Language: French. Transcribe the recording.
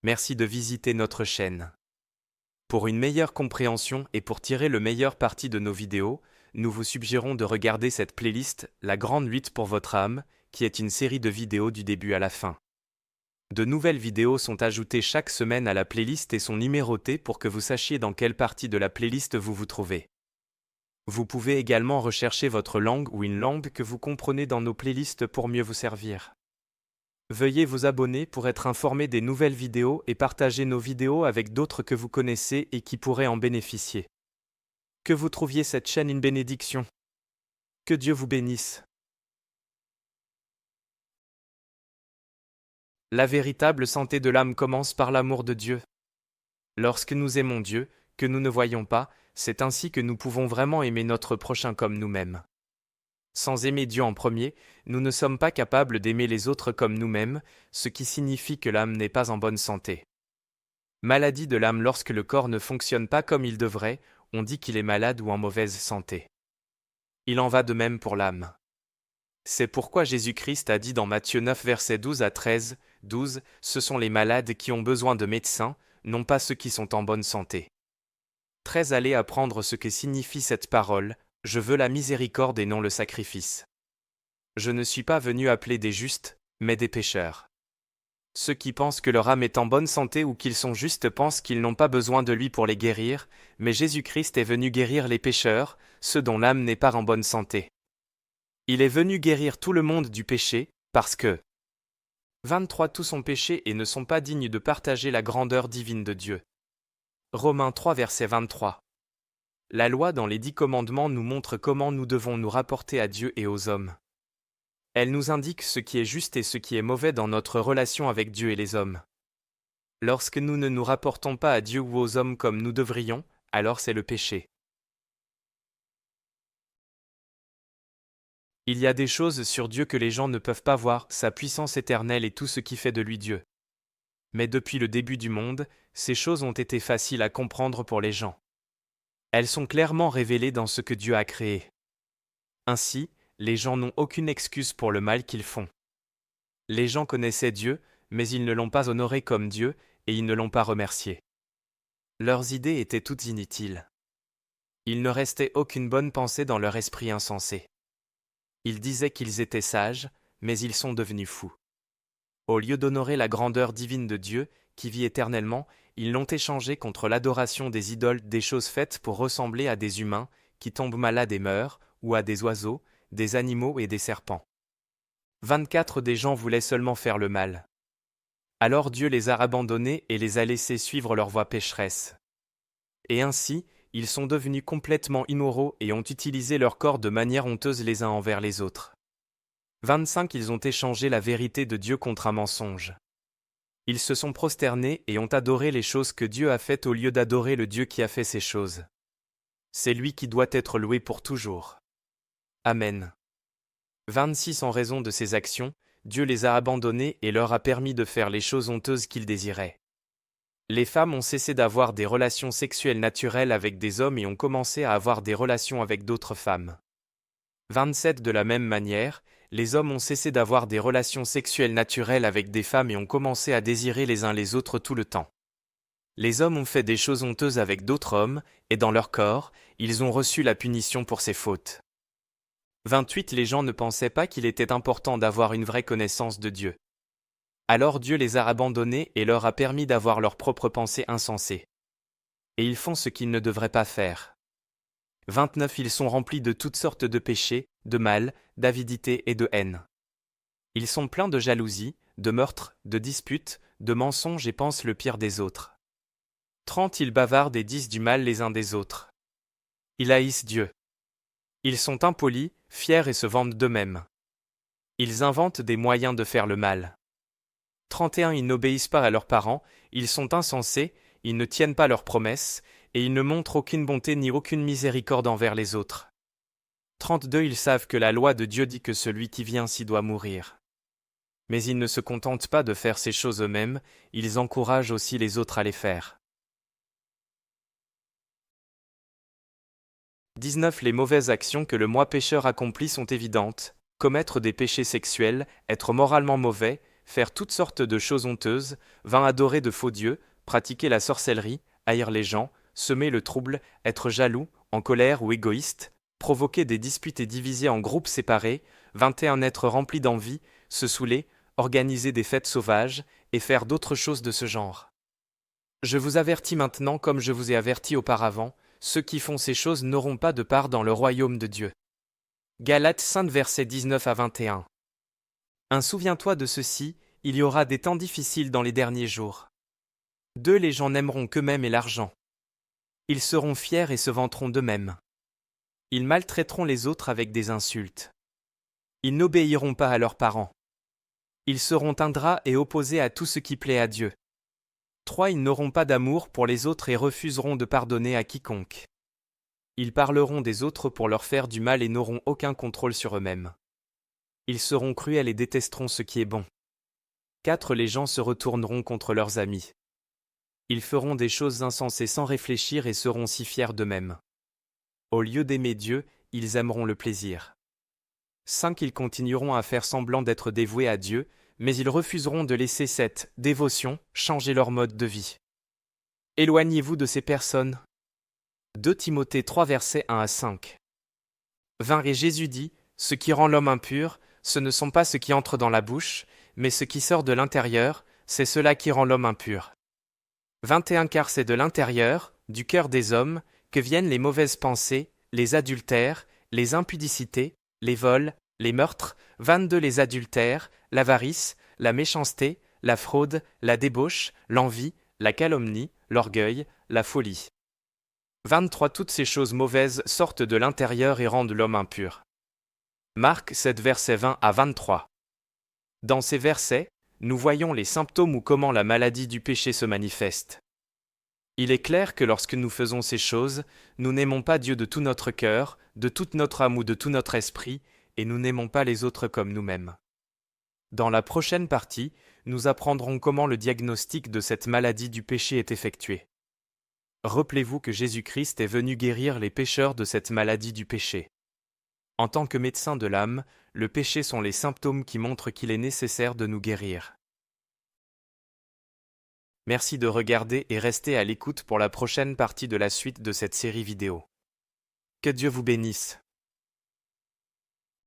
Merci de visiter notre chaîne. Pour une meilleure compréhension et pour tirer le meilleur parti de nos vidéos, nous vous suggérons de regarder cette playlist La Grande Lutte pour votre âme, qui est une série de vidéos du début à la fin. De nouvelles vidéos sont ajoutées chaque semaine à la playlist et sont numérotées pour que vous sachiez dans quelle partie de la playlist vous vous trouvez. Vous pouvez également rechercher votre langue ou une langue que vous comprenez dans nos playlists pour mieux vous servir. Veuillez vous abonner pour être informé des nouvelles vidéos et partager nos vidéos avec d'autres que vous connaissez et qui pourraient en bénéficier. Que vous trouviez cette chaîne une bénédiction. Que Dieu vous bénisse. La véritable santé de l'âme commence par l'amour de Dieu. Lorsque nous aimons Dieu, que nous ne voyons pas, c'est ainsi que nous pouvons vraiment aimer notre prochain comme nous-mêmes. Sans aimer Dieu en premier, nous ne sommes pas capables d'aimer les autres comme nous-mêmes, ce qui signifie que l'âme n'est pas en bonne santé. Maladie de l'âme. Lorsque le corps ne fonctionne pas comme il devrait, on dit qu'il est malade ou en mauvaise santé. Il en va de même pour l'âme. C'est pourquoi Jésus-Christ a dit dans Matthieu 9 versets 12 à 13, 12, « Ce sont les malades qui ont besoin de médecins, non pas ceux qui sont en bonne santé. » 13. Allez apprendre ce que signifie cette parole. Je veux la miséricorde et non le sacrifice. Je ne suis pas venu appeler des justes, mais des pécheurs. Ceux qui pensent que leur âme est en bonne santé ou qu'ils sont justes pensent qu'ils n'ont pas besoin de lui pour les guérir, mais Jésus-Christ est venu guérir les pécheurs, ceux dont l'âme n'est pas en bonne santé. Il est venu guérir tout le monde du péché, parce que 23. Tous ont péché et ne sont pas dignes de partager la grandeur divine de Dieu. Romains 3 verset 23. La loi dans les 10 commandements nous montre comment nous devons nous rapporter à Dieu et aux hommes. Elle nous indique ce qui est juste et ce qui est mauvais dans notre relation avec Dieu et les hommes. Lorsque nous ne nous rapportons pas à Dieu ou aux hommes comme nous devrions, alors c'est le péché. Il y a des choses sur Dieu que les gens ne peuvent pas voir, sa puissance éternelle et tout ce qui fait de lui Dieu. Mais depuis le début du monde, ces choses ont été faciles à comprendre pour les gens. Elles sont clairement révélées dans ce que Dieu a créé. Ainsi, les gens n'ont aucune excuse pour le mal qu'ils font. Les gens connaissaient Dieu, mais ils ne l'ont pas honoré comme Dieu, et ils ne l'ont pas remercié. Leurs idées étaient toutes inutiles. Il ne restait aucune bonne pensée dans leur esprit insensé. Ils disaient qu'ils étaient sages, mais ils sont devenus fous. Au lieu d'honorer la grandeur divine de Dieu, qui vit éternellement, ils l'ont échangé contre l'adoration des idoles, des choses faites pour ressembler à des humains, qui tombent malades et meurent, ou à des oiseaux, des animaux et des serpents. 24. Des gens voulaient seulement faire le mal. Alors Dieu les a abandonnés et les a laissés suivre leur voie pécheresse. Et ainsi, ils sont devenus complètement immoraux et ont utilisé leur corps de manière honteuse les uns envers les autres. 25. Ils ont échangé la vérité de Dieu contre un mensonge. Ils se sont prosternés et ont adoré les choses que Dieu a faites au lieu d'adorer le Dieu qui a fait ces choses. C'est lui qui doit être loué pour toujours. Amen. 26. En raison de ces actions, Dieu les a abandonnés et leur a permis de faire les choses honteuses qu'ils désiraient. Les femmes ont cessé d'avoir des relations sexuelles naturelles avec des hommes et ont commencé à avoir des relations avec d'autres femmes. 27. De la même manière, les hommes ont cessé d'avoir des relations sexuelles naturelles avec des femmes et ont commencé à désirer les uns les autres tout le temps. Les hommes ont fait des choses honteuses avec d'autres hommes, et dans leur corps, ils ont reçu la punition pour ces fautes. 28. Les gens ne pensaient pas qu'il était important d'avoir une vraie connaissance de Dieu. Alors Dieu les a abandonnés et leur a permis d'avoir leurs propres pensées insensées. Et ils font ce qu'ils ne devraient pas faire. 29. Ils sont remplis de toutes sortes de péchés, de mal, d'avidité et de haine. Ils sont pleins de jalousie, de meurtres, de disputes, de mensonges et pensent le pire des autres. 30. Ils bavardent et disent du mal les uns des autres. Ils haïssent Dieu. Ils sont impolis, fiers et se vendent d'eux-mêmes. Ils inventent des moyens de faire le mal. 31. Ils n'obéissent pas à leurs parents, ils sont insensés, ils ne tiennent pas leurs promesses, et ils ne montrent aucune bonté ni aucune miséricorde envers les autres. 32. Ils savent que la loi de Dieu dit que celui qui vient s'y doit mourir. Mais ils ne se contentent pas de faire ces choses eux-mêmes, ils encouragent aussi les autres à les faire. 19. Les mauvaises actions que le moi pécheur accomplit sont évidentes. Commettre des péchés sexuels, être moralement mauvais, faire toutes sortes de choses honteuses, vint adorer de faux dieux, pratiquer la sorcellerie, haïr les gens, semer le trouble, être jaloux, en colère ou égoïste, provoquer des disputes et diviser en groupes séparés, 21 être rempli d'envie, se saouler, organiser des fêtes sauvages, et faire d'autres choses de ce genre. Je vous avertis maintenant comme je vous ai averti auparavant, ceux qui font ces choses n'auront pas de part dans le royaume de Dieu. Galates 5 versets 19 à 21. Souviens-toi de ceci, il y aura des temps difficiles dans les derniers jours. 2 Les gens n'aimeront qu'eux-mêmes et l'argent. Ils seront fiers et se vanteront d'eux-mêmes. Ils maltraiteront les autres avec des insultes. Ils n'obéiront pas à leurs parents. Ils seront ingrats et opposés à tout ce qui plaît à Dieu. 3 Ils n'auront pas d'amour pour les autres et refuseront de pardonner à quiconque. Ils parleront des autres pour leur faire du mal et n'auront aucun contrôle sur eux-mêmes. Ils seront cruels et détesteront ce qui est bon. 4 Les gens se retourneront contre leurs amis. Ils feront des choses insensées sans réfléchir et seront si fiers d'eux-mêmes. Au lieu d'aimer Dieu, ils aimeront le plaisir. 5 Ils continueront à faire semblant d'être dévoués à Dieu, mais ils refuseront de laisser cette dévotion changer leur mode de vie. Éloignez-vous de ces personnes. 2 Timothée 3 versets 1 à 5. 20 Et Jésus dit, ce qui rend l'homme impur, ce ne sont pas ce qui entre dans la bouche, mais ce qui sort de l'intérieur, c'est cela qui rend l'homme impur. 21 Car c'est de l'intérieur, du cœur des hommes, que viennent les mauvaises pensées, les adultères, les impudicités, les vols, les meurtres, 22 Les adultères, l'avarice, la méchanceté, la fraude, la débauche, l'envie, la calomnie, l'orgueil, la folie. 23 Toutes ces choses mauvaises sortent de l'intérieur et rendent l'homme impur. Marc 7 versets 20 à 23. Dans ces versets, nous voyons les symptômes ou comment la maladie du péché se manifeste. Il est clair que lorsque nous faisons ces choses, nous n'aimons pas Dieu de tout notre cœur, de toute notre âme ou de tout notre esprit, et nous n'aimons pas les autres comme nous-mêmes. Dans la prochaine partie, nous apprendrons comment le diagnostic de cette maladie du péché est effectué. Rappelez-vous que Jésus-Christ est venu guérir les pécheurs de cette maladie du péché. En tant que médecin de l'âme, le péché sont les symptômes qui montrent qu'il est nécessaire de nous guérir. Merci de regarder et rester à l'écoute pour la prochaine partie de la suite de cette série vidéo. Que Dieu vous bénisse.